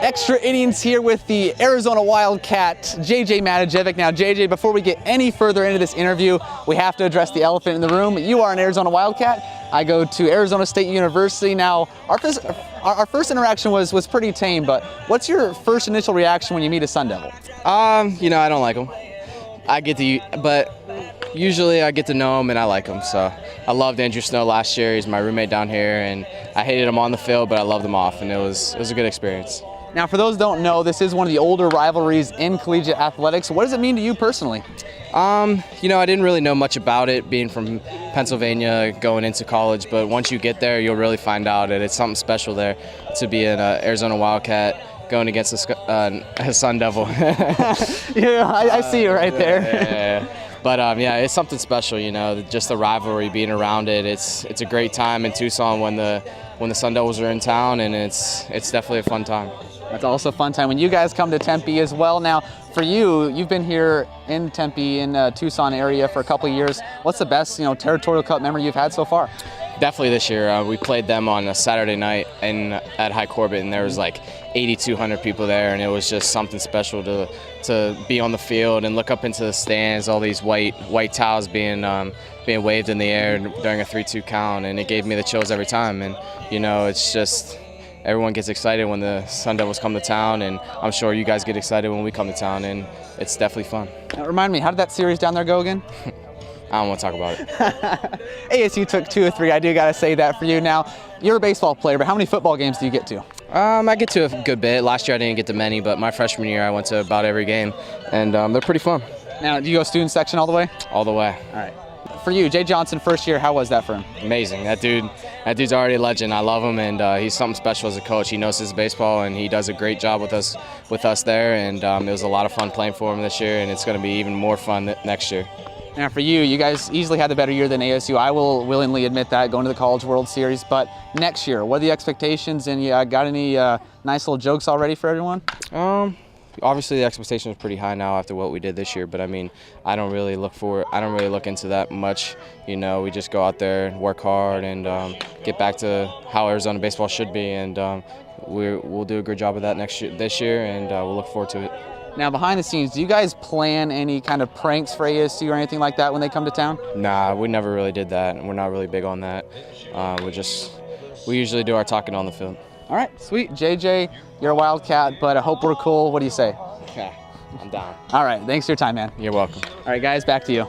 extra innings here with the Arizona Wildcat, JJ Matijevic. Now, JJ, before we get any further into this interview, we have to address the elephant in the room. You are an Arizona Wildcat. I go to Arizona State University. Now, our first interaction was pretty tame, but what's your first initial reaction when you meet a Sun Devil? I don't like them. But usually I get to know him and I like him. So I loved Andrew Snow last year. He's my roommate down here, and I hated him on the field, but I loved him off, and it was a good experience. Now, for those who don't know, this is one of the older rivalries in collegiate athletics. What does it mean to you personally? I didn't really know much about it being from Pennsylvania going into college, but once you get there, you'll really find out that it's something special there to be an Arizona Wildcat going against a Sun Devil. Yeah, I see you right there. Yeah. But it's something special, just the rivalry, being around it. It's a great time in Tucson when the Sun Devils are in town, and it's definitely a fun time. That's also a fun time when you guys come to Tempe as well. Now, for you, you've been here in Tempe, in Tucson area for a couple of years. What's the best, Territorial Cup memory you've had so far? Definitely this year. We played them on a Saturday night at High Corbett, and there was like 8,200 people there, and it was just something special to be on the field and look up into the stands, all these white towels being waved in the air during a 3-2 count, and it gave me the chills every time. And it's just everyone gets excited when the Sun Devils come to town, and I'm sure you guys get excited when we come to town, and it's definitely fun. Now, remind me, how did that series down there go again? I don't want to talk about it. ASU took 2 or 3. I do got to say that for you. Now, you're a baseball player, but how many football games do you get to? I get to a good bit. Last year I didn't get to many, but my freshman year I went to about every game, and they're pretty fun. Now, do you go student section all the way? All the way. All right. For you, Jay Johnson, first year, how was that for him? Amazing. That dude's already a legend. I love him, and he's something special as a coach. He knows his baseball, and he does a great job with us there. And it was a lot of fun playing for him this year, and it's going to be even more fun next year. Now, for you guys easily had the better year than ASU. I will willingly admit that, going to the College World Series. But next year, what are the expectations? And you got any nice little jokes already for everyone? Obviously, the expectation is pretty high now after what we did this year. But I mean, I don't really look into that much. We just go out there and work hard and get back to how Arizona baseball should be. And we'll do a good job of that this year, and we'll look forward to it. Now, behind the scenes, do you guys plan any kind of pranks for ASU or anything like that when they come to town? Nah, we never really did that, and we're not really big on that. We usually do our talking on the field. All right, sweet. JJ, you're a Wildcat, but I hope we're cool. What do you say? Yeah, I'm down. All right, thanks for your time, man. You're welcome. All right, guys, back to you.